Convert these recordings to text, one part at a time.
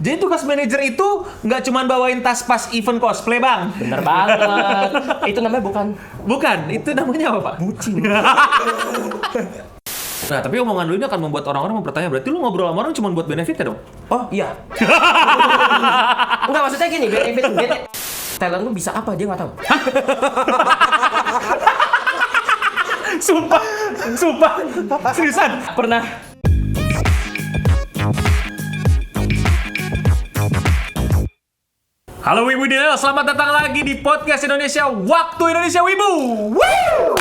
Jadi tugas manajer itu nggak cuma bawain tas pas event cosplay, Bang? Bener banget. Itu namanya Bukan, itu namanya apa, Pak? bucin. Nah, tapi omongan lu ini akan membuat orang-orang bertanya, berarti lu ngobrol sama orang cuma buat benefit ya dong? Oh iya. Enggak, maksudnya gini, benefit. Talent lu bisa apa, dia nggak tahu. Sumpah, seriusan. Pernah. Halo Wibu Dinel, selamat datang lagi di Podcast Indonesia Waktu Indonesia Wibu. Woo!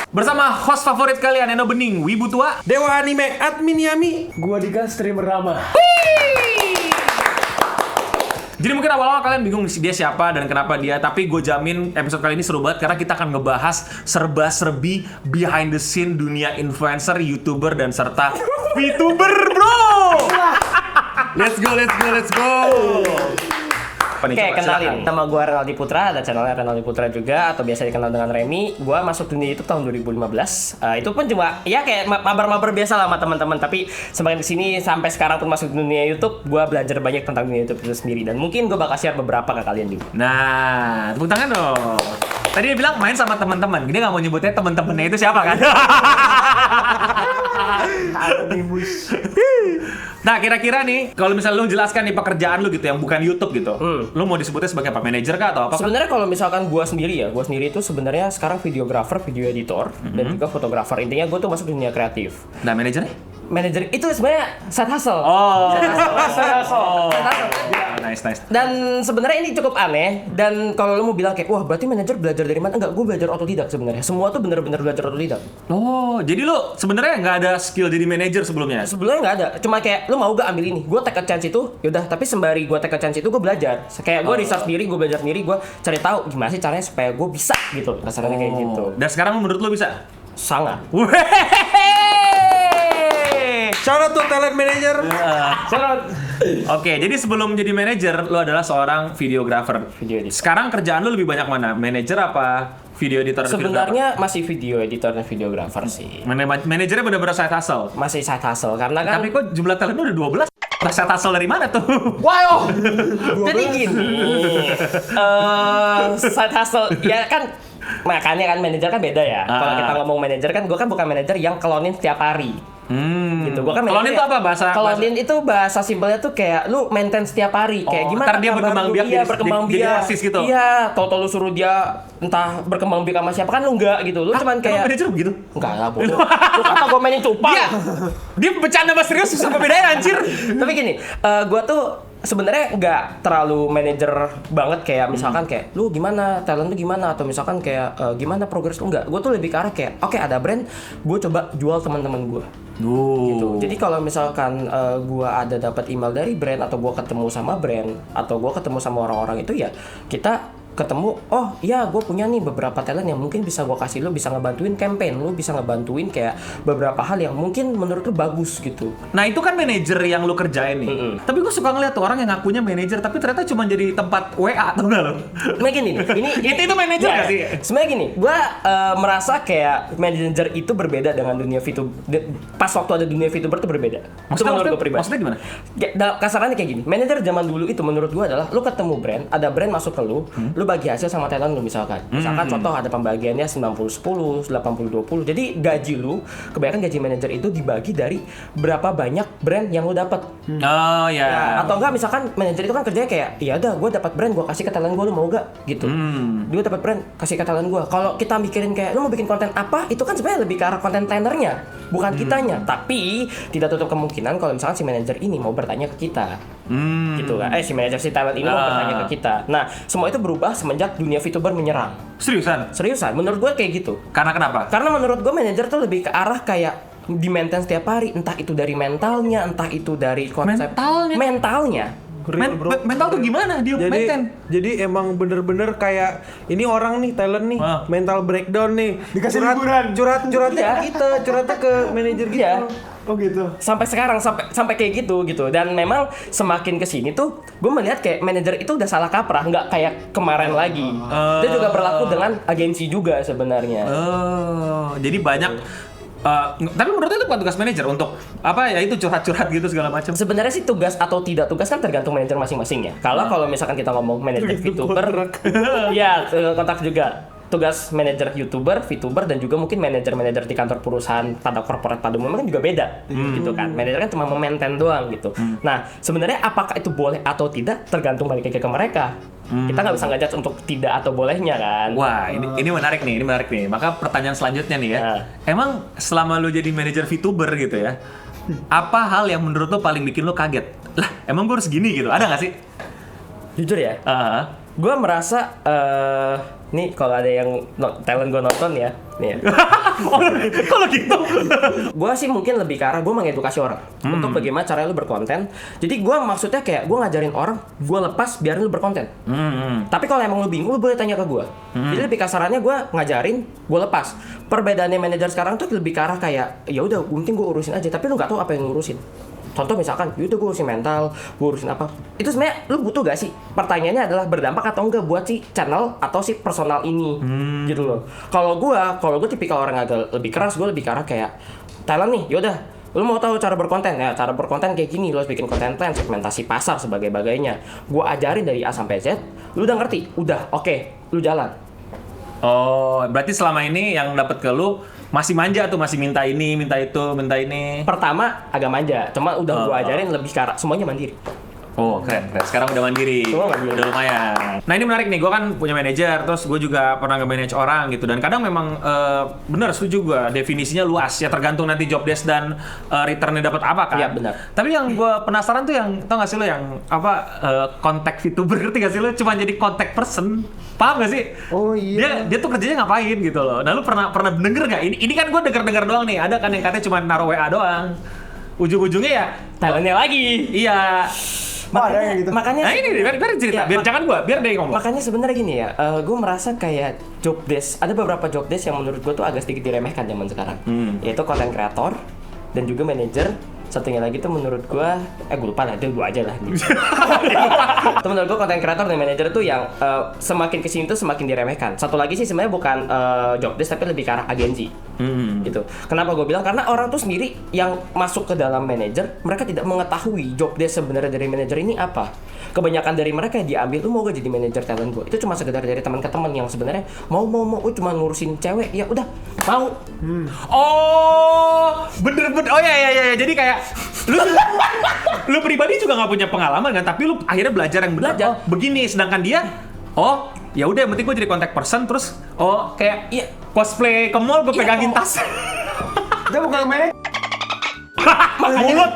Bersama host favorit kalian, Eno Bening, Wibu Tua, Dewa Anime, Admin Yami. Gua Dika, streamer Rama. Jadi mungkin awal-awal kalian bingung dia siapa dan kenapa dia, tapi gue jamin episode kali ini seru banget karena kita akan ngebahas serba-serbi behind the scene dunia influencer, YouTuber, dan serta VTuber, bro! Let's go. Oke, kenalin. Nama gue Renaldi Putra, ada channelnya Renaldi Putra juga, atau biasa dikenal dengan Remy. Gue masuk dunia YouTube tahun 2015. Itu pun cuma, ya kayak mabar-mabar biasa lah sama teman-teman. Tapi semakin kesini, sampai sekarang pun masuk dunia YouTube, gue belajar banyak tentang dunia YouTube itu sendiri. Dan mungkin gue bakal share beberapa ke kalian juga. Nah, tepuk tangan dong. Tadi dia bilang main sama teman-teman. Dia nggak mau nyebutnya teman-temannya itu siapa kan? Nah, kira-kira nih, kalau misalnya lu jelaskan nih pekerjaan lu gitu yang bukan YouTube gitu, lu mau disebutnya sebagai apa? Manajer kah atau apa? Sebenarnya kalau misalkan gue sendiri itu sebenarnya sekarang videographer, video editor, dan juga fotografer. Intinya gue tuh masuk dunia kreatif. Nah, manajernya? Manajer itu sebenarnya side hustle. Side hustle. Nice. Dan sebenarnya ini cukup aneh. Dan kalau lo mau bilang kayak, wah berarti manajer belajar dari mana? Enggak, gue belajar otodidak sebenarnya. Semua tuh bener-bener belajar otodidak. Oh, jadi lu sebenarnya nggak ada skill jadi manajer sebelumnya? Sebelumnya nggak ada. Cuma kayak, lo mau gak ambil ini? Gue take a chance itu, yaudah. Tapi sembari gue take a chance itu, gue belajar. Kayak gue research sendiri, gue belajar sendiri, gue cari tahu gimana sih caranya supaya gue bisa gitu. Kasarnya kayak gitu. Dan sekarang menurut lu bisa? Sangat. Shout out to talent manager. Oke, jadi sebelum jadi manajer, lu adalah seorang videographer. Video editor. Sekarang kerjaan lu lebih banyak mana? Manajer apa video editor? Sebenarnya masih video editor dan videographer sih. Manajernya benar-benar side hustle. Masih side hustle karena kan. Tapi kok jumlah talent lu udah 12? Nah, side hustle dari mana tuh? Wow. Jadi gini. Side hustle ya kan. Makanya kan manajer kan beda ya. Kalau kita ngomong manajer kan, gue kan bukan manajer yang kelonin setiap hari. Gitu. Gua kan kelonin itu apa bahasa? Kelonin itu bahasa simpelnya tuh kayak lu maintain setiap hari. Kayak gimana? Ntar dia berkembang biak, iya, berkembang biak. Jadi asis gitu. Iya, tau lu suruh dia entah berkembang biak sama siapa kan lu enggak gitu. Lu cuman kayak manajer begitu? Enggak lah, bodoh. Lu kata gua mainin cupang. Dia bercanda sama serius susah bedain anjir. Tapi gini, gua tuh sebenarnya nggak terlalu manajer banget kayak misalkan kayak lu gimana talent lu gimana atau misalkan kayak gimana progres lu, nggak. Gue tuh lebih ke arah kayak oke, ada brand, gue coba jual teman-teman gue. Gitu. Jadi kalau misalkan gue ada dapat email dari brand atau gue ketemu sama brand atau gue ketemu sama orang-orang itu, ya kita ketemu, oh iya gue punya nih beberapa talent yang mungkin bisa gue kasih lu, bisa ngebantuin campaign, lu bisa ngebantuin kayak beberapa hal yang mungkin menurut lu bagus gitu. Nah itu kan manajer yang lu kerjain nih. Tapi gue suka ngeliat tuh orang yang ngakunya manajer tapi ternyata cuma jadi tempat WA, tau gak lo? Nah gini nih, itu manajer gak sih? Sebenarnya gini, gue merasa kayak manajer itu berbeda dengan dunia VTuber. Pas waktu ada dunia VTuber tuh berbeda. Itu menurut gue pribadi. Maksudnya gimana? Kasarannya kayak gini, manajer zaman dulu itu menurut gue adalah lu ketemu brand, ada brand masuk ke lu, lu bagi hasil sama talent lu misalkan. Misalkan contoh ada pembagiannya 90-10, 80-20. Jadi gaji lu, kebanyakan gaji manajer itu dibagi dari berapa banyak brand yang lu dapat. Oh ya. Ya, atau enggak misalkan manajer itu kan kerjanya kayak, iya udah gue dapat brand, gue kasih ke talent gue, lu mau gak? Gitu. Gue dapat brand, kasih ke talent gue. Kalau kita mikirin kayak lu mau bikin konten apa, itu kan sebenarnya lebih ke arah konten plannernya, bukan kitanya. Tapi tidak tutup kemungkinan kalau misalkan si manajer ini mau bertanya ke kita. Gitu kan. Si manajer si talent ini mau bertanya ke kita. Nah, semua itu berubah semenjak dunia VTuber menyerang. Seriusan, menurut gue kayak gitu. Karena kenapa? Karena menurut gue manajer tuh lebih ke arah kayak di-maintain setiap hari, entah itu dari mentalnya, entah itu dari konsep mentalnya. Mental tuh gimana dia maintain? Jadi emang bener-bener kayak ini orang nih talent nih, mental breakdown nih. Dikasih liburan. Curhatnya ke kita, curhatnya ke manajer gitu. Iya. Oh gitu. Sampai sekarang sampai kayak gitu. Dan memang semakin kesini tuh gue melihat kayak manajer itu udah salah kaprah, nggak kayak kemarin lagi. Itu juga berlaku dengan agensi juga sebenarnya. Jadi banyak Tapi menurut itu bukan tugas manajer untuk apa ya itu curhat-curhat gitu segala macam. Sebenarnya sih tugas atau tidak tugas kan tergantung manajer masing-masing ya. Kalau misalkan kita ngomong manajer VTuber, ya kontak juga. Tugas manajer YouTuber, VTuber dan juga mungkin manajer-manajer di kantor perusahaan tanda corporate pada umumnya kan juga beda gitu kan. Manajer kan cuma memaintain doang gitu. Nah, sebenarnya apakah itu boleh atau tidak tergantung balik ke mereka. Kita nggak bisa ngajak untuk tidak atau bolehnya kan. Wah, ini menarik nih, Maka pertanyaan selanjutnya nih ya. Emang selama lu jadi manajer VTuber gitu ya, apa hal yang menurut lu paling bikin lu kaget? Lah, emang gue harus gini gitu? Ada nggak sih? Jujur ya, gue merasa nih kalau ada yang talent gue nonton ya, nih ya. Kalau gitu. Gue sih mungkin lebih ke arah gue mengedukasi orang untuk bagaimana cara lu berkonten. Jadi gue maksudnya kayak gue ngajarin orang, gue lepas biarin lu berkonten. Tapi kalau emang lu bingung, lu boleh tanya ke gue. Jadi lebih kasarannya gue ngajarin, gue lepas. Perbedaannya manajer sekarang tuh lebih ke arah kayak ya udah, penting gue urusin aja, tapi lu nggak tahu apa yang ngurusin. Contoh misalkan, yaudah gue urusin mental, gue urusin apa. Itu sebenarnya lu butuh gak sih? Pertanyaannya adalah berdampak atau enggak buat si channel atau si personal ini, gitu loh. Kalau gue tipikal orang agak lebih keras, gue lebih ke arah kayak talent nih, yaudah. Lu mau tahu cara berkonten ya? Cara berkonten kayak gini, lu harus bikin konten plan, segmentasi pasar, sebagainya. Gue ajarin dari A sampai Z, lu udah ngerti, udah, oke, lu jalan. Oh, berarti selama ini yang dapat ke lu masih manja tuh, masih minta ini, minta itu, minta ini. Pertama agak manja, cuma udah gue ajarin lebih ke arah semuanya mandiri. Oh, keren. Sekarang udah mandiri. Semua mandiri. Udah lumayan. Nah, ini menarik nih. Gue kan punya manajer, terus gue juga pernah nge-manage orang gitu. Dan kadang memang bener, setuju gue. Definisinya luas ya, tergantung nanti job desk dan returnnya dapat apa kan. Iya, benar. Tapi yang gue penasaran tuh yang, tau gak sih lo yang apa contact VTuber, ngerti gak sih lo? Cuma jadi contact person. Paham gak sih? Oh iya. Dia tuh kerjanya ngapain gitu loh. Nah, lu pernah denger gak? Ini kan gue denger doang nih. Ada kan yang katanya cuma naruh WA doang. Ujung-ujungnya ya Talentnya lagi. iya. Ada yang gitu. Makanya Nah ini biar cerita, biar jangan gua, biar dia ngomong. makanya sebenarnya gini ya, gue merasa kayak job desk, ada beberapa job desk yang menurut gue tuh agak sedikit diremehkan zaman sekarang, yaitu content creator dan juga manager. Satunya lagi tuh menurut gue lupa lah, itu dua aja lah. Tuh menurut gue content creator dan manager tuh yang semakin kesini tuh semakin diremehkan. Satu lagi sih sebenarnya bukan job desk tapi lebih ke arah agensi. Gitu. Kenapa gue bilang? Karena orang tuh sendiri yang masuk ke dalam manajer, mereka tidak mengetahui job desk sebenarnya dari manajer ini apa. Kebanyakan dari mereka yang diambil tuh mau gak jadi manajer talent gue. Itu cuma sekedar dari teman ke teman yang sebenarnya mau cuma ngurusin cewek, ya udah mau. Oh, bener. Oh ya. Jadi kayak lu pribadi juga nggak punya pengalaman kan, tapi lu akhirnya belajar yang benar. Belajar. Oh, begini. Sedangkan dia, oh ya udah, yang penting gue jadi contact person, terus kayak Iya. cosplay ke mall gue pegangin tas. Dia bukan manajer. Mulut.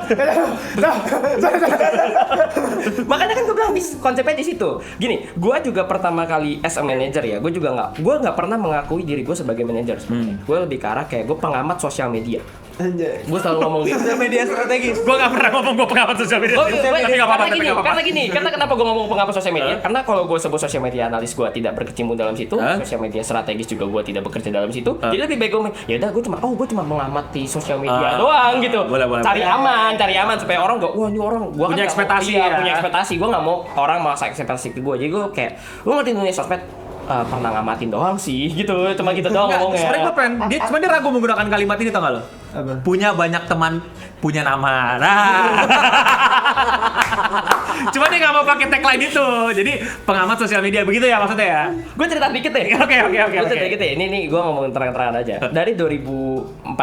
Makanya kan gue bilang konsepnya di situ. Gini, gue juga pertama kali as a manager ya, gue nggak pernah mengakui diri gue sebagai manajer. Gue lebih ke arah kayak gue pengamat sosial media. Anjay. Gue selalu ngomong gitu. Sosial media strategis. Gue nggak pernah ngomong gue pengamat sosial media. Tapi nggak apa-apa. karena kenapa gue ngomong pengamat sosial media? Karena kalau gue sebut sosial media analis, gue tidak berkecimpung dalam situ. Sosial media strategis juga gue tidak bekerja dalam situ. Jadi lebih baik gue, ya udah gue cuma mengamati sosial media doang gitu. Boleh. Cari aman supaya orang gak, wah ini orang gue Punya ekspektasi ya. punya ekspektasi. Gue nggak mau orang merasa ekspektasi ke gue. Jadi gue kayak, lu ngerti dunia sosmed, pernah ngamatin doang sih gitu, cuma gitu doang ngomongnya. Sebenarnya gue pengen, dia ragu menggunakan kalimat ini, tau gak lo? Apa? Punya banyak teman, punya nama. Nah. Cuma dia nggak mau pakai tagline itu. Jadi pengamat sosial media begitu ya maksudnya ya. Gue cerita dikit deh. Oke. Gue cerita dikit deh. Ini gue ngomong terang-terangan aja. Dari 2015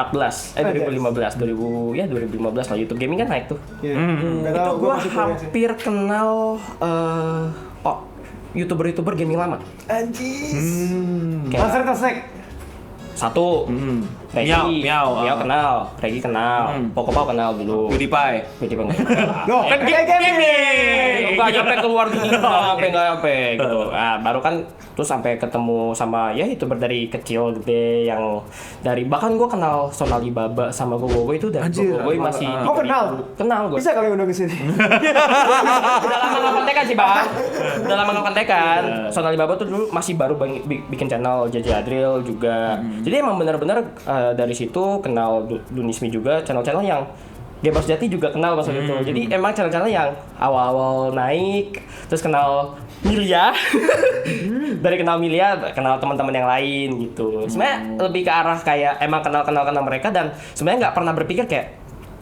lah YouTube gaming kan naik tuh. Iya. Itu gue hampir kenal YouTuber gaming lama. Anjis. Kayak Monster Snack. satu, Regi, Miao. Miao kenal, Regi kenal, Pokopau kenal dulu. PewDiePie. Loh, Kan gaming. Nggak nyampe keluar gitu, nggak nyampe gitu. Nah, baru kan terus sampai ketemu sama ya YouTuber dari kecil gede yang dari bahkan gue kenal Sonali Baba sama Gogogoy itu dari Gogogoy masih. Kau kenal? Kenal gue. Bisa kali undang ke sini. Udah lama nggak kontekan sih bang. Udah lama nggak kontekan. Sonali Baba tuh dulu masih baru bikin channel JJ Adril juga. Jadi emang benar-benar dari situ kenal Dunismi juga, channel-channel yang Gamers Jati juga kenal pas waktu itu. Jadi emang channel-channel yang awal-awal naik, terus kenal Milia. Dari kenal Milia, kenal teman-teman yang lain gitu. Sebenarnya lebih ke arah kayak emang kenal mereka, dan sebenarnya nggak pernah berpikir kayak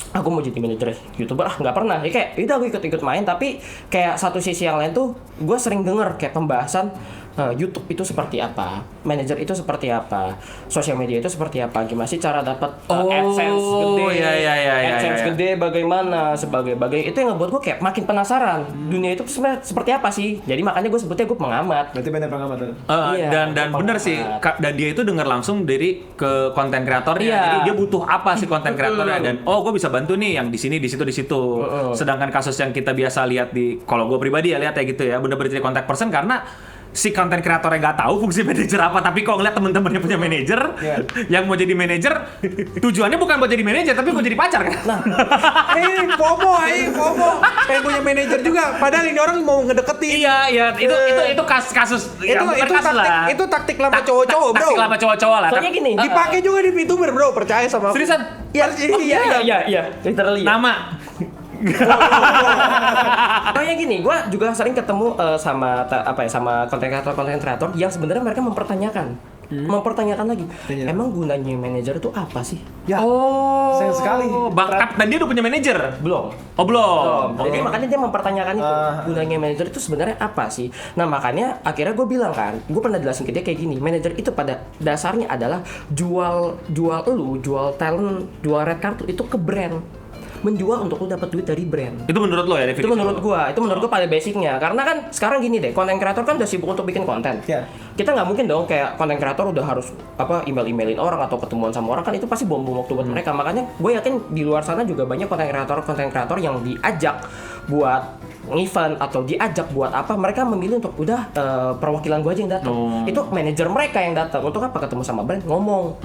aku mau jadi manajer YouTuber, nggak pernah. Ya kayak udah gue ikut main, tapi kayak satu sisi yang lain tuh gue sering denger kayak pembahasan YouTube itu seperti apa, manajer itu seperti apa, sosial media itu seperti apa, gimana sih cara dapat AdSense gede, AdSense gede bagaimana, sebagai itu yang ngebuat gue kayak makin penasaran dunia itu sebenarnya seperti apa sih. Jadi makanya gue sebutnya gue pengamat. Berarti bener pengamat tuh. Dan bener sih, dan dia itu dengar langsung dari ke konten kreatornya. Iya. Jadi dia butuh apa sih konten kreatornya, dan gue bisa bantu nih yang di sini, di situ. Sedangkan kasus yang kita biasa lihat kalau gue pribadi ya lihat ya gitu ya, bener-bener jadi contact person karena si konten kreatornya nggak tahu fungsi manajer apa, tapi kok ngeliat temen-temennya punya manajer yang mau jadi manajer, tujuannya bukan buat jadi manajer tapi mau jadi pacar kan. Nah, FOMO. Pengen punya manajer juga, padahal ini orang mau ngedeketin. Iya, itu kasus ya, bukan kasus lah. Itu taktik lama cowok-cowok, bro. Taktik lama cowok-cowok lah. soalnya gini. Dipakai juga di VTuber, bro. Percaya sama aku. Seriusan? Iya, literally. Nama. Kayak gini, gue juga sering ketemu sama konten kreator yang sebenarnya mereka mempertanyakan lagi, emang gunanya manajer itu apa sih? Ya. Sayang sekali. Dan dia udah punya manajer? Belum. Oh belum. Jadi makanya dia mempertanyakan itu, gunanya manajer itu sebenarnya apa sih? Nah makanya akhirnya gue bilang kan, gue pernah jelasin ke dia kayak gini, manajer itu pada dasarnya adalah jual talent, jual red card itu ke brand. Menjual untuk lu dapat duit dari brand. Itu menurut lo ya, Itu menurut gua pada basicnya. Karena kan sekarang gini deh, konten kreator kan udah sibuk untuk bikin konten. Iya. Kita nggak mungkin dong kayak konten kreator udah harus emailin orang atau ketemuan sama orang, kan itu pasti bom-bom waktu buat mereka. Makanya gue yakin di luar sana juga banyak konten kreator yang diajak buat event atau diajak buat apa, mereka memilih untuk udah perwakilan gue aja yang datang. Itu manajer mereka yang datang untuk apa, ketemu sama brand, ngomong.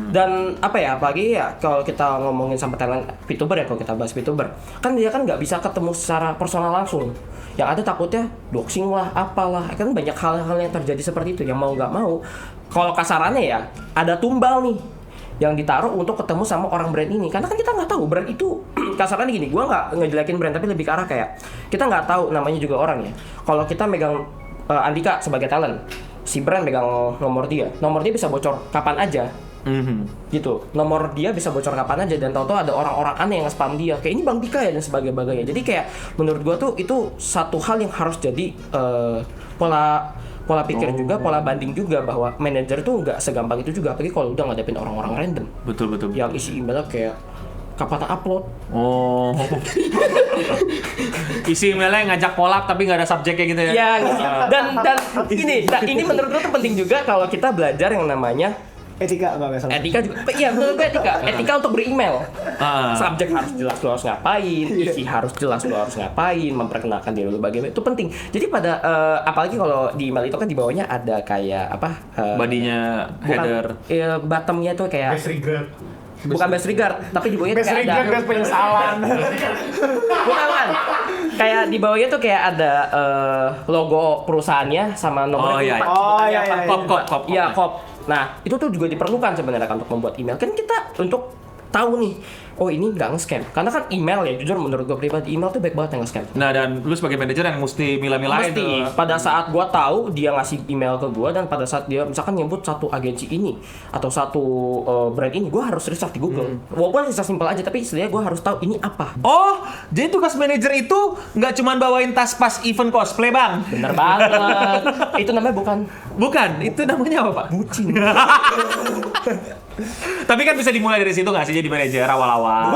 Dan apalagi ya kalau kita ngomongin sama talent VTuber ya, kalau kita bahas VTuber kan dia kan nggak bisa ketemu secara personal langsung, yang ada takutnya doxing lah, apalah, kan banyak hal-hal yang terjadi seperti itu, yang mau nggak mau kalau kasarannya ya ada tumbal nih yang ditaruh untuk ketemu sama orang brand ini, karena kan kita nggak tahu brand itu kasarannya gini, gua nggak ngejelekin brand, tapi lebih ke arah kayak kita nggak tahu, namanya juga orang ya. Kalau kita megang Andika sebagai talent, si brand megang nomor dia bisa bocor kapan aja. Gitu, nomor dia bisa bocor kapan aja, dan tahu-tahu ada orang-orang aneh yang nge-spam dia kayak ini Bang Dika ya dan sebagainya. Jadi kayak menurut gua tuh itu satu hal yang harus jadi pola pikir juga, pola banding juga, bahwa manajer tuh nggak segampang itu juga, apalagi kalau udah ngadepin orang-orang random. Betul. Yang isi emailnya kayak kapan upload. Oh. Isi emailnya ngajak collab tapi nggak ada subjeknya gitu ya. Ya, dan ini menurut gue tuh penting juga kalau kita belajar yang namanya Etika enggak salah. etika juga. Iya, menurut gue etika untuk beremail. Subjek harus jelas lu harus ngapain, isi harus jelas lu harus ngapain, memperkenalkan diri lu bagaimana, itu penting. Jadi pada apalagi kalau di email itu kan di bawahnya ada kayak Bodinya header. Bottomnya tuh kayak Best regret. bukan best regard, tapi di bawahnya kayak ada penyesalan. bukan. Kayak di bawahnya tuh kayak ada logo perusahaannya sama nomor iya. Kop. Iya, kop. Nah, itu tuh juga diperlukan sebenarnya kan untuk membuat email. Kan kita untuk tahu nih, oh ini nggak nge-scam. Karena kan email ya, jujur menurut gue pribadi, email tuh baik banget yang nge-scam. Nah, dan lu sebagai manajer yang mesti milah-milahin tuh. Pada saat gue tahu dia ngasih email ke gue, dan pada saat dia misalkan nyebut satu agensi ini atau satu brand ini, gue harus research di Google. Walaupun research simpel aja, tapi setidaknya gue harus tahu ini apa. Oh, jadi tugas manajer itu nggak cuma bawain tas pas event cosplay, Bang? Bener banget. Itu namanya Bukan, itu namanya apa, Pak? bucin. Tapi kan bisa dimulai dari situ nggak sih jadi manajer awal-awal?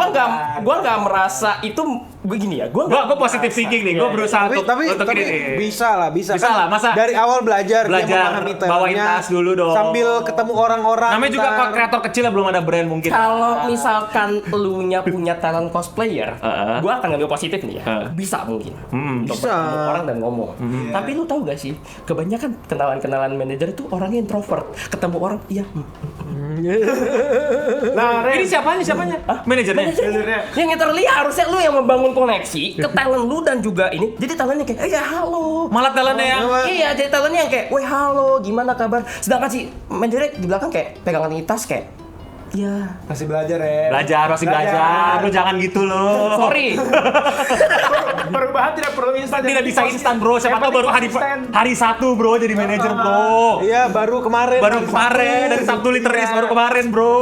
Gua nggak merasa itu, gue gini ya. Gua positive thinking nih. Gue berusaha Tapi untuk ini. bisa lah. Bisa lah, masa dari awal belajar dia memahami bawain talentnya, tas dulu dong. sambil ketemu orang-orang. Namanya juga kreator kecil belum ada brand mungkin. Kalau misalkan elunya punya talent cosplayer, gua akan ngambil positif nih ya. Bisa mungkin. Untuk Bisa. ketemu orang dan ngomong. Tapi lu tahu gak sih, kebanyakan kenalan manajer itu orangnya introvert. Ketemu orang, iya. Nah, Ini siapanya? Manajernya. Yang literally harusnya lu yang membangun koneksi ke talent lu dan juga ini. Jadi talentnya kayak, ya halo. Malah talentnya yang Iya, jadi talentnya yang kayak, weh halo, gimana kabar? Sedangkan si manajernya di belakang kayak pegangan tas kayak, iya. masih belajar ya. masih belajar. Lu jangan gitu loh. Sorry. perubahan tidak perlu instan. Tidak bisa instan bro, siapa tahu baru hari Sabtu bro jadi manajer bro. Iya, baru kemarin. Dari Sabtu literis baru kemarin bro.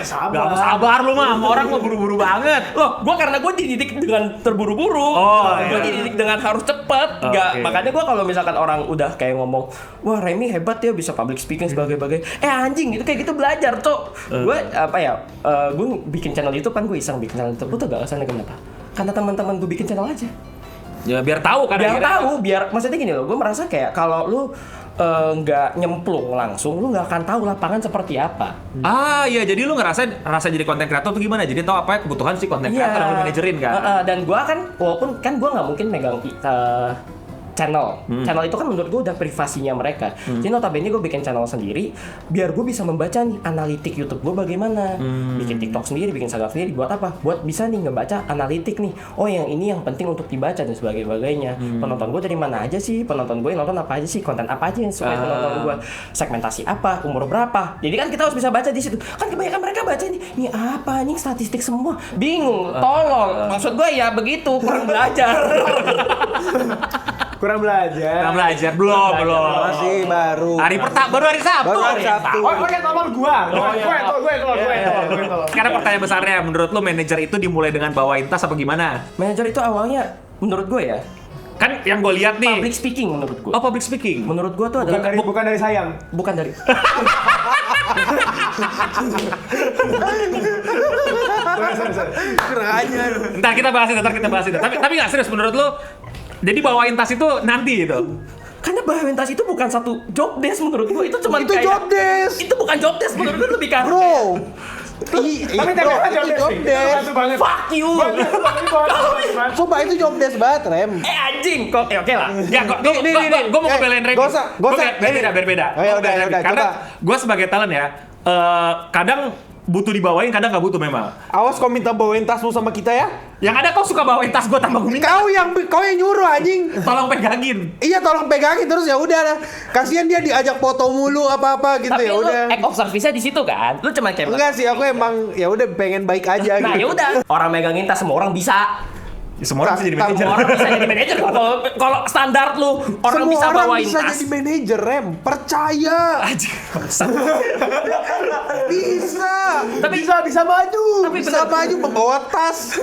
Gak mau sabar lu mah, sama orang mah buru-buru banget. Loh, karena gue dididik dengan terburu-buru. Gue dididik dengan harus cepat. Makanya gue kalau misalkan orang udah kayak ngomong, wah Remy hebat ya bisa public speaking sebagai anjing gitu kayak gitu belajar tuh. Gue gue bikin channel YouTube kan, gue iseng bikin channel YouTube. Lu tau gak alasannya kenapa? Karena teman-teman gue bikin channel aja. Ya biar tahu kan. Biar maksudnya gini loh, gue merasa kayak kalau lu nggak nyemplung langsung, lu nggak akan tahu lapangan seperti apa. Iya, jadi lu rasa jadi konten kreator tuh gimana? Jadi tahu apa kebutuhan si konten kreator yang lu manajerin kan? Dan gue kan, walaupun kan gue nggak mungkin megang channel itu kan menurut gue udah privasinya mereka. Jadi notabene gue bikin channel sendiri biar gue bisa membaca nih analitik YouTube gue bagaimana, bikin TikTok sendiri, bikin Instagram sendiri. Buat apa? Buat bisa nih ngebaca analitik nih, oh yang ini yang penting untuk dibaca dan sebagainya. Penonton gue dari mana aja sih, penonton gue nonton apa aja sih, konten apa aja yang suka penonton gue, segmentasi apa, umur berapa. Jadi kan kita harus bisa baca di situ. Kan kebanyakan mereka baca ini apa nih, statistik semua, bingung, tolong. Maksud gue ya begitu, kurang belajar. Kurang belajar. Belum. Masih baru. Baru hari Sabtu. Oke, tolong gua. Gue tolong. Sekarang pertanyaan besarnya, menurut lu manajer itu dimulai dengan bawain tas apa gimana? Manajer itu awalnya menurut gue ya, Kan yang gue lihat nih. public speaking menurut gue. Oh, public speaking. Menurut gue tuh adalah Bukan dari sayang. bukan dari Kurang ajar. Ntar kita bahas itu. Tapi nggak serius menurut lu. Jadi bawain tas itu nanti gitu. karena bawain tas itu bukan satu job desk menurut gue, itu cuma Itu kayak job desk. itu bukan job desk menurut gue, lebih kan Bro. Tapi Bro, itu job desk. fuck you. Coba itu job desk banget, Rem. Anjing kok oke lah. Ya, gue mau ngebelain Remy. Gak usah. Berbeda. Oh, ya udah, Karena coba. gue sebagai talent ya, kadang butuh dibawain, kadang nggak butuh memang. Awas kau minta bawain tasmu sama kita ya. Yang ada kau suka bawain tas gue tambah gue minta. Kau yang nyuruh anjing. Tolong pegangin. Iya, tolong pegangin terus ya udah. Kasihan dia diajak foto mulu apa-apa gitu. Tapi Ya lu udah. act of service-nya di situ kan. Lu cuma kayak Enggak sih, aku emang ya udah pengen baik aja nah, ya gitu. udah. Orang megangin tas semua orang bisa. Semua orang bisa jadi manajer. Semua orang bisa jadi manajer. Kalau standar lu orang Semua bisa orang bawain bisa tas. jadi manajer, Rem. Percaya. Bisa. Tapi Bisa maju. Tapi Bisa maju membawa tas.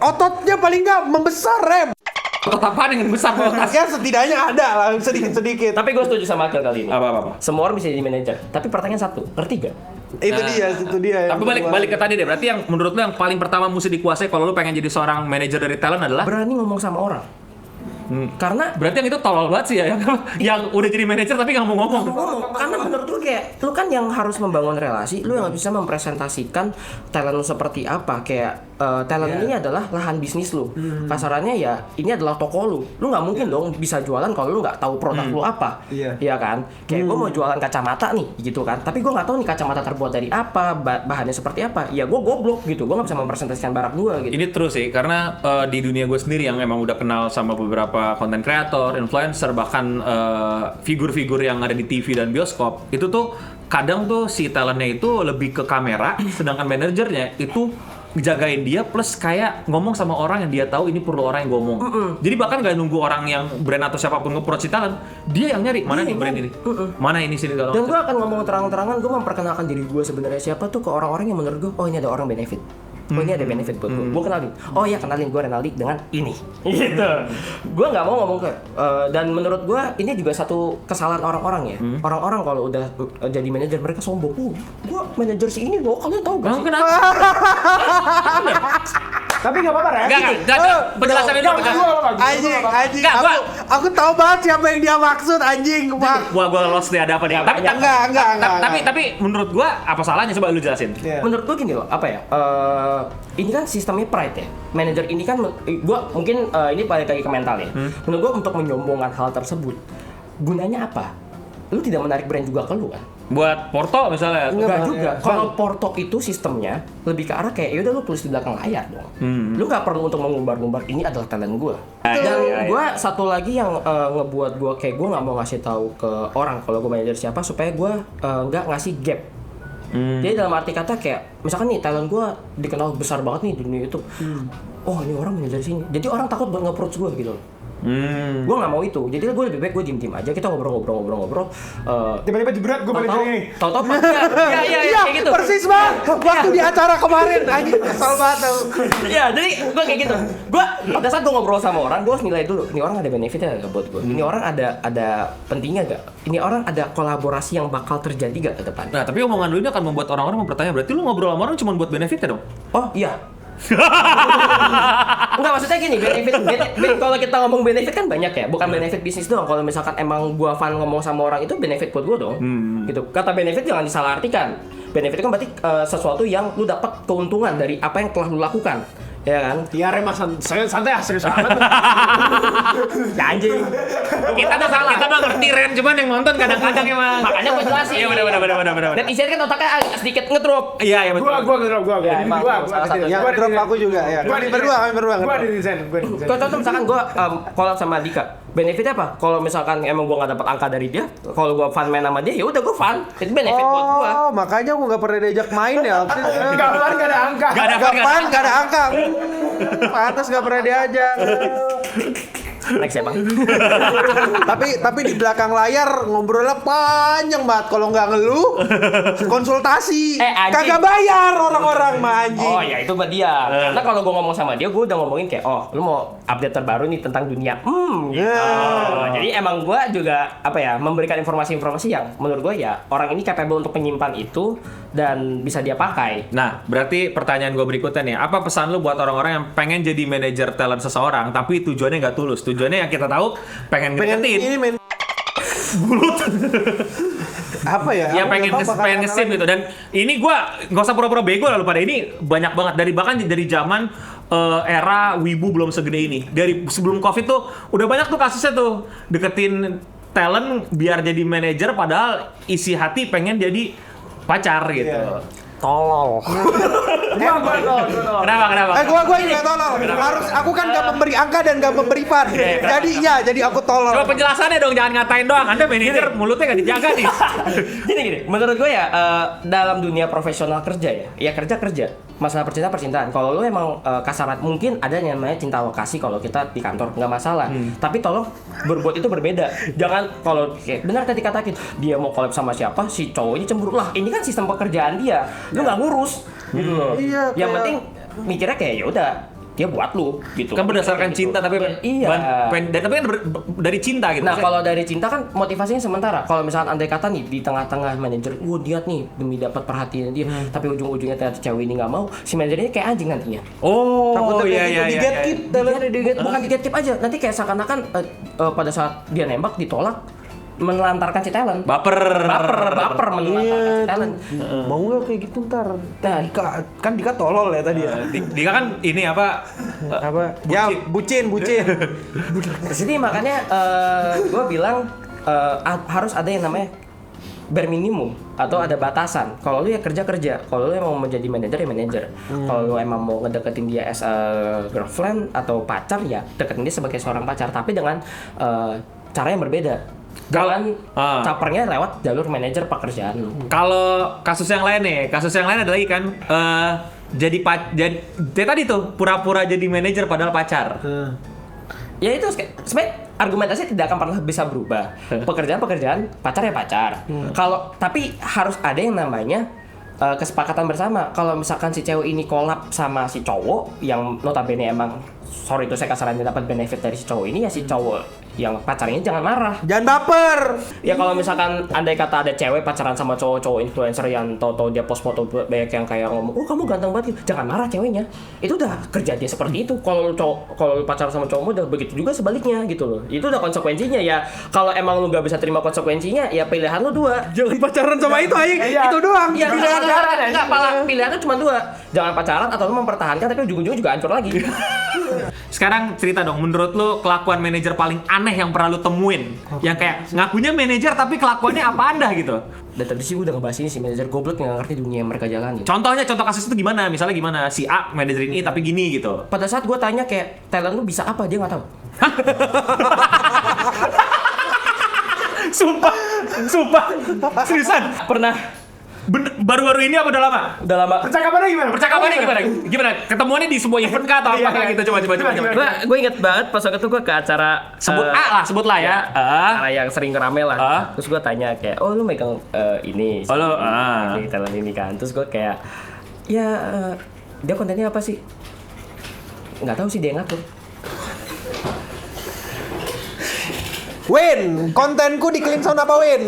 Ototnya paling nggak membesar, Rem. Otot apaan yang besar bawa tas? Ya setidaknya ada lah sedikit-sedikit. tapi gue setuju sama Akil kali ini. Apa? Semua orang bisa jadi manajer. Tapi pertanyaan satu, ngerti gak? Itu dia. Tapi balik ke tadi deh. Berarti yang menurut lu yang paling pertama mesti dikuasai kalau lu pengen jadi seorang manajer dari talent adalah Berani ngomong sama orang. Karena berarti yang itu tolol banget sih ya, yang udah jadi manajer tapi nggak mau ngomong. karena menurut lu kayak lu kan yang harus membangun relasi, lu yang bisa mempresentasikan talent lu seperti apa, kayak talent ini adalah lahan bisnis lu. Kasarannya ya ini adalah toko lu. Lu nggak mungkin dong bisa jualan kalau lu nggak tahu produk lu apa. Iya kan? Kayak gua mau jualan kacamata nih gitu kan. Tapi gua nggak tahu nih kacamata terbuat dari apa, bahannya seperti apa. Ya gua goblok gitu. Gua nggak bisa mempresentasikan barang gua gitu. Ini terus sih, karena di dunia gue sendiri yang emang udah kenal sama beberapa konten kreator, influencer, bahkan figur-figur yang ada di TV dan bioskop, itu tuh kadang tuh si talentnya itu lebih ke kamera, sedangkan manajernya itu jagain dia plus kayak ngomong sama orang yang dia tahu ini perlu orang yang ngomong. Jadi bahkan nggak nunggu orang yang brand atau siapapun nge-approach si talent, dia yang nyari mana nih brand ini, mana ini sini kalau. Dan gue akan ngomong terang-terangan, gue memperkenalkan diri gue sebenarnya siapa tuh ke orang-orang yang menurut gue, oh ini ada orang benefit. Oh ini ada benefit buat gue. Gue kenalin. Oh iya kenalin gue Renaldi dengan ini. Gitu. Gue nggak mau ngomong ke. Dan menurut gue ini juga satu kesalahan orang-orang ya. Orang-orang kalau udah jadi manajer mereka sombong. Gue manajer si ini loh. Kalian tahu gak sih? Kenapa? Tapi nggak apa-apa, Ren. Enggak. Penjelasan itu Anjing. Nggak, Aku tahu banget siapa yang dia maksud, anjing. Gua lost deh ada apa nih. Tapi menurut gua apa salahnya, coba lu jelasin. Menurut gue gini loh, apa ya? Ini kan sistemnya pride ya. Manajer ini kan, gue mungkin ini balik lagi ke mental ya. Menurut gue untuk menyombongkan hal tersebut, gunanya apa? Lu tidak menarik brand juga ke lu kan? Buat Porto misalnya. Enggak juga. Kalau Porto itu sistemnya lebih ke arah kayak yaudah lu tulis di belakang layar dong. Lu nggak perlu untuk mengumbar-ngumbar ini adalah talent gue. Dan gue satu lagi yang ngebuat gue kayak gue nggak mau ngasih tahu ke orang kalau gue manajer siapa supaya gue nggak ngasih gap. Jadi dalam arti kata kayak misalkan nih talent gue dikenal besar banget nih di dunia YouTube. oh ini orang manajer sini. Jadi orang takut buat nge-approach gue gitu loh. Gue nggak mau itu, jadi gue lebih baik gue diem aja, kita ngobrol. Tiba-tiba jebret gue manajer ini. Tahu ya, kayak gitu. Persis banget. Waktu di acara kemarin anjing kesel banget tau. Ya, jadi gue kayak gitu. Gue pada saat gue ngobrol sama orang, gue harus nilai dulu. Ini orang ada benefitnya nggak buat gue? Ini orang ada pentingnya nggak? Ini orang ada kolaborasi yang bakal terjadi gak ke depan? Nah, tapi omongan lu ini akan membuat orang-orang bertanya, berarti lu ngobrol sama orang cuma buat benefitnya dong? Oh iya. Enggak, maksudnya gini, benefit kalau kita ngomong benefit kan banyak ya, bukan benefit bisnis doang. Kalau misalkan emang gua fun ngomong sama orang itu benefit buat gua dong. Gitu. Kata benefit jangan disalahartikan. Benefit itu kan berarti sesuatu yang lu dapat keuntungan dari apa yang telah lu lakukan. Ya kan? Ya Rema santai serius amat. Ya anjing. Kita mah ngerti Ren, cuman yang nonton kadang-kadang emang. Makanya gua jelasin. Iya benar. Dan isinya kan otaknya agak sedikit ngedrop. Iya betul. Gua. Ya, emang salah satu. Ya drop aku juga ya. Gua Kami berdua. Gua di desain. Kalau contoh misalkan gue collab sama Dika, benefitnya apa? Kalau misalkan emang gue nggak dapat angka dari dia, kalau gue fun main sama dia, ya udah gue fun. Itu benefit buat gue. Oh, makanya aku nggak pernah diajak main ya. Enggak ada angka. Gak ada angka. Pantas nggak pernah diajak. Next ya bang. tapi di belakang layar ngobrolnya panjang banget. Kalau nggak ngeluh, konsultasi. Anjing. Kagak bayar orang-orang mah anjing. Oh ya itu buat dia. Karena kalau gue ngomong sama dia, gue udah ngomongin kayak, oh lu mau update terbaru nih tentang dunia. Gitu. Jadi emang gue juga apa ya memberikan informasi-informasi yang menurut gue ya orang ini capable untuk menyimpan itu dan bisa dia pakai. Nah, berarti pertanyaan gue berikutnya nih, apa pesan lu buat orang-orang yang pengen jadi manajer talent seseorang tapi tujuannya nggak tulus? Tujuannya yang kita tahu pengen ngedeketin. Ini men Bulut. apa ya? Ya Aku pengen nggak tahu pengen bakalan nge-sim apa gitu. Dan ini gue nggak usah pura-pura bego lalu pada ini banyak banget dari zaman era wibu belum segede ini. Dari sebelum Covid tuh udah banyak tuh kasusnya tuh deketin talent biar jadi manajer padahal isi hati pengen jadi pacar gitu. Iya. Tolol. Kenapa? Gua ini nggak tolol. Harus aku kan nggak memberi angka dan nggak memberi fun. Jadi aku tolol. Coba penjelasannya dong, jangan ngatain doang. Anda manajer mulutnya nggak dijaga nih. Gini, menurut gue ya dalam dunia profesional kerja ya kerja. Masalah percintaan. Kalau lu emang kasaran mungkin ada yang namanya cinta lokasi kalau kita di kantor nggak masalah. Tapi tolong berbuat itu berbeda. Jangan kalau kayak benar tadi katakin dia mau collab sama siapa si cowoknya cemburu lah. Ini kan sistem pekerjaan dia. Lu nggak ngurus gitu loh. Iya, Yang kayak- penting mikirnya kayak ya udah dia buat lu gitu. Kan berdasarkan Gitu. cinta tapi iya. tapi kan dari cinta gitu. Nah Maksudnya- kalau dari cinta kan motivasinya sementara. Kalau misalkan andai kata nih di tengah-tengah manajer, dia nih demi dapat perhatian dia, tapi ujung-ujungnya ternyata cewek ini nggak mau, si manajernya kayak anjing nantinya. Oh iya. di gatekeep talentnya di gatekeep. Bukan di gatekeep aja, nanti kayak seakan-akan pada saat dia nembak ditolak, menelantarkan si talent. Baper Menelantarkan si talent. Mau nggak kayak gitu ntar? Nah, Kan Dika tolol ya tadi ya. Dika kan ini apa? Apa? Ya bucin. Jadi makanya gue bilang harus ada yang namanya bare minimum atau ada batasan. Kalau lu ya kerja, kalau lu emang mau menjadi manajer ya manajer. Kalau lu emang mau ngedeketin dia as a girlfriend atau pacar ya deketin dia sebagai seorang pacar, tapi dengan cara yang berbeda. Jangan capernya lewat jalur manajer pekerjaan lu. Kalau kasus yang lain ada lagi kan jadi tadi tuh pura-pura jadi manajer padahal pacar. Ya itu sebenarnya argumentasi tidak akan pernah bisa berubah. Pekerjaan pacar ya pacar. Kalau tapi harus ada yang namanya kesepakatan bersama. Kalau misalkan si cewek ini collab sama si cowok yang notabene emang sorry itu saya kasarannya dapat benefit dari si cowok ini ya si cowok yang pacarnya jangan marah. Jangan baper. Ya kalau misalkan andai kata ada cewek pacaran sama cowok influencer yang tau-tau dia post foto banyak yang kayak ngomong, "Oh, kamu ganteng banget." Jangan marah ceweknya. Itu udah kerja dia seperti itu. Kalau lu pacaran sama cowokmu udah begitu juga sebaliknya gitu loh. Itu udah konsekuensinya ya. Kalau emang lu gak bisa terima konsekuensinya, ya pilihan lu dua. Jangan pacaran sama itu aja. Itu doang. Iya, jangan pacaran. Enggak, pilihannya cuma dua. Jangan pacaran atau lu mempertahankan tapi ujung-ujungnya juga hancur lagi. Sekarang cerita dong, menurut lu kelakuan manajer paling aneh yang pernah lu temuin? Yang kayak ngakunya manajer tapi kelakuannya apa anda gitu? Dan tadi sih udah ngebahas ini si manajer goblok yang ngerti dunia yang mereka jalani. Contoh kasus itu gimana? Misalnya gimana? Si A manajer ini tapi gini gitu. Pada saat gue tanya kayak talent lu bisa apa, dia nggak tahu. Sumpah, seriusan. Pernah Baru-baru ini apa udah lama? Udah lama. Percakapannya gimana? Percakapannya gimana? Gimana? Ketemuannya di sebuah event kah atau apa gitu? Coba. Gue inget banget pas waktu itu gue ke acara Sebutlah ya. acara yang sering rame lah. Terus gue tanya kayak, oh lu megang ini, Oh, lu, ini talent ini kan. Terus gue kayak, ya dia kontennya apa sih? Nggak tahu sih, dia ngatur. Win, kontenku di Clean Sound apa Win?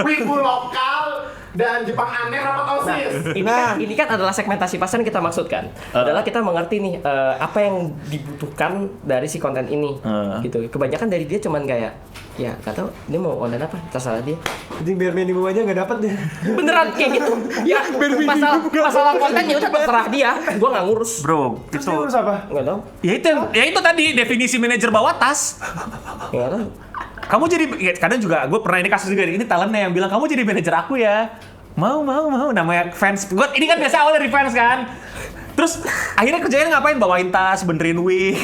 Wibu lokal dan Jepang aneh rapat OSIS. Ini kan adalah segmentasi pasar yang kita maksudkan. Adalah kita mengerti nih apa yang dibutuhkan dari si konten ini. Gitu. Kebanyakan dari dia cuman kayak, ya nggak tahu dia mau konten apa, terserah dia. Jadi biar minimum aja nggak dapet deh. Beneran kayak gitu. Ya masalah kontennya udah terserah dia. Gua nggak ngurus. Bro, Terus dia urus apa? Nggak tahu. ya itu tadi definisi manajer bawa tas. Nggak tahu. Kamu jadi kadang juga gue pernah ini kasus juga ini talentnya yang bilang kamu jadi manajer aku ya. Mau namanya fans. Gue ini kan biasa awal dari fans kan. Terus akhirnya kerjanya ngapain? Bawain tas, benerin wig.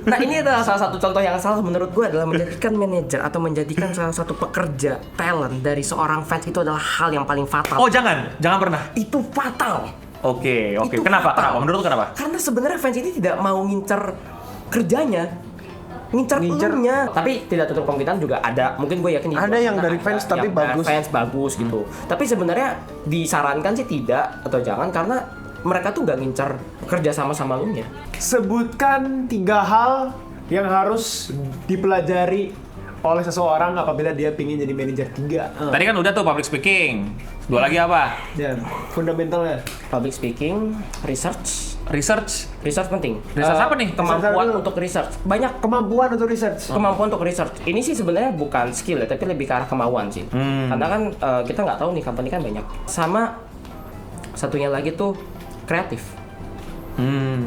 Nah ini adalah salah satu contoh yang salah menurut gue adalah menjadikan manajer atau menjadikan salah satu pekerja talent dari seorang fans itu adalah hal yang paling fatal. Oh jangan pernah. Itu fatal. Oke. Itu Kenapa? fatal. Menurut lu kenapa? Karena sebenarnya fans ini tidak mau ngincer kerjanya, ngincer elunya. Tapi tidak tutup kemungkinan juga ada. Mungkin gue yakin Ada yang dari fans tapi yang bagus. Fans bagus gitu. Tapi sebenarnya disarankan sih tidak atau jangan karena mereka tuh nggak ngincer kerja sama elunya. Sebutkan 3 hal yang harus dipelajari oleh seseorang apabila dia pingin jadi manajer 3. Tadi kan udah tuh public speaking. 2 lagi apa? Dan fundamentalnya. Public speaking, research penting. Research apa nih? Kemampuan untuk research. Banyak Kemampuan untuk research. kemampuan untuk research. Ini sih sebenarnya bukan skill ya, tapi lebih ke arah kemauan sih. Karena kan kita nggak tahu nih company kan banyak. Sama satunya lagi tuh kreatif.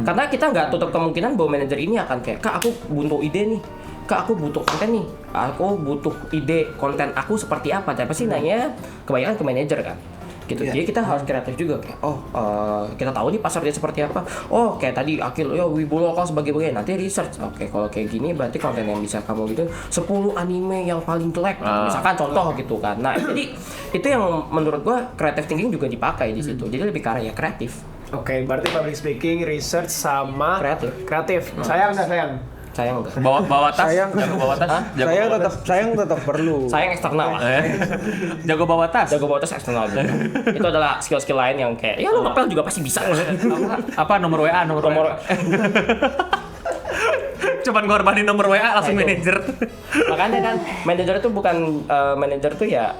Karena kita nggak tutup kemungkinan bahwa manajer ini akan kayak, Kak aku butuh ide nih. Kak aku butuh konten nih. Aku butuh ide konten aku seperti apa. Tapi pasti nanya kebanyakan ke manajer kan. Gitu. Jadi kita harus kreatif juga kayak kita tahu nih pasar dia seperti apa. Oh kayak tadi Akil ya Wibu lokal sebagai bagian nanti research. Oke kalau kayak gini berarti konten yang bisa kamu gitu 10 anime yang paling jelek misalkan contoh gitu kan. Nah jadi itu yang menurut gua creative thinking juga dipakai di situ. Jadi lebih ke arah ya kreatif. Oke, berarti public speaking, research sama Kreatif. Sayang nggak sayang? Sayang enggak? Bawa tas? Sayang. Jago bawa tas? Sayang tetap perlu. Sayang eksternal. Jago bawa tas? Jago bawa tas eksternal juga. Itu adalah skill-skill lain yang kayak ya lo ngepel juga pasti bisa. Apa nomor WA? Nomor Cuman ngorbanin nomor WA langsung Nah, itu. manajer. Makanya kan manajer itu bukan manajer tuh ya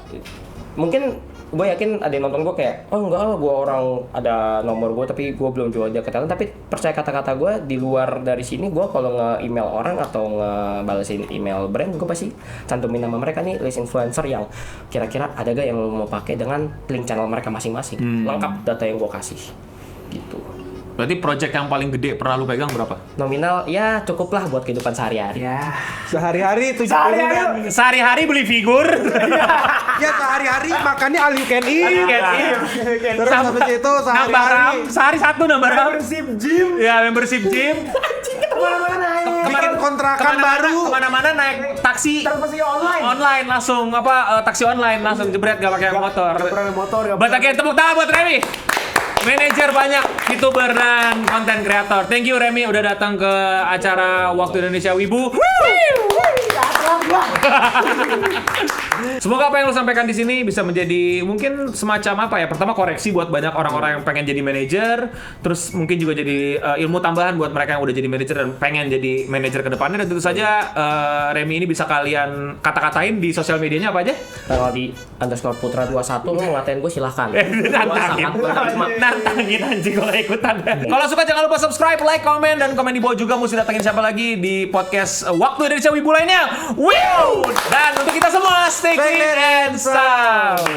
mungkin gue yakin ada yang nonton gue kayak oh enggak lah gue orang ada nomor gue tapi gue belum jual dia ke talent. Tapi percaya kata-kata gue di luar dari sini gue kalau nge-email orang atau ngebalesin email brand gue pasti cantumin nama mereka nih list influencer yang kira-kira ada gak yang lo mau pakai dengan link channel mereka masing-masing lengkap data yang gue kasih gitu. Berarti project yang paling gede pernah lu pegang berapa? Nominal ya cukup lah buat kehidupan sehari-hari. Ya. Sehari-hari 70 Sehari-hari beli figur. Ya sehari-hari makannya all you can eat. Terus Sam- habis itu Nambah RAM, sehari-hari sehari 1 nambah RAM. Membership gym. Ya, membership gym. Kemana-mana ya. bikin kontrakan baru. Kemana-mana naik taksi. Transportasi online. Online langsung taksi online langsung jebret gak pakai motor. Gak pernah motor. Buat lagi tepuk tangan buat Remy. Manajer banyak YouTuber dan konten kreator. Thank you Remy udah datang ke acara Waktu Indonesia Wibu. Semoga apa yang lo sampaikan di sini bisa menjadi mungkin semacam apa ya? Pertama koreksi buat banyak orang-orang yang pengen jadi manajer, terus mungkin juga jadi ilmu tambahan buat mereka yang udah jadi manajer dan pengen jadi manajer ke depannya. Dan tentu saja Remy ini bisa kalian kata-katain di sosial medianya apa aja? Kalau di _putra21 lo ngatain gue silahkan. Nantangin anjing kalau ikutan. Kalau suka jangan lupa subscribe, like, komen, dan komen di bawah juga mesti datengin siapa lagi di podcast Waktu Indonesia Wibu lainnya. Woo! Dan untuk kita semua stay clean and sound.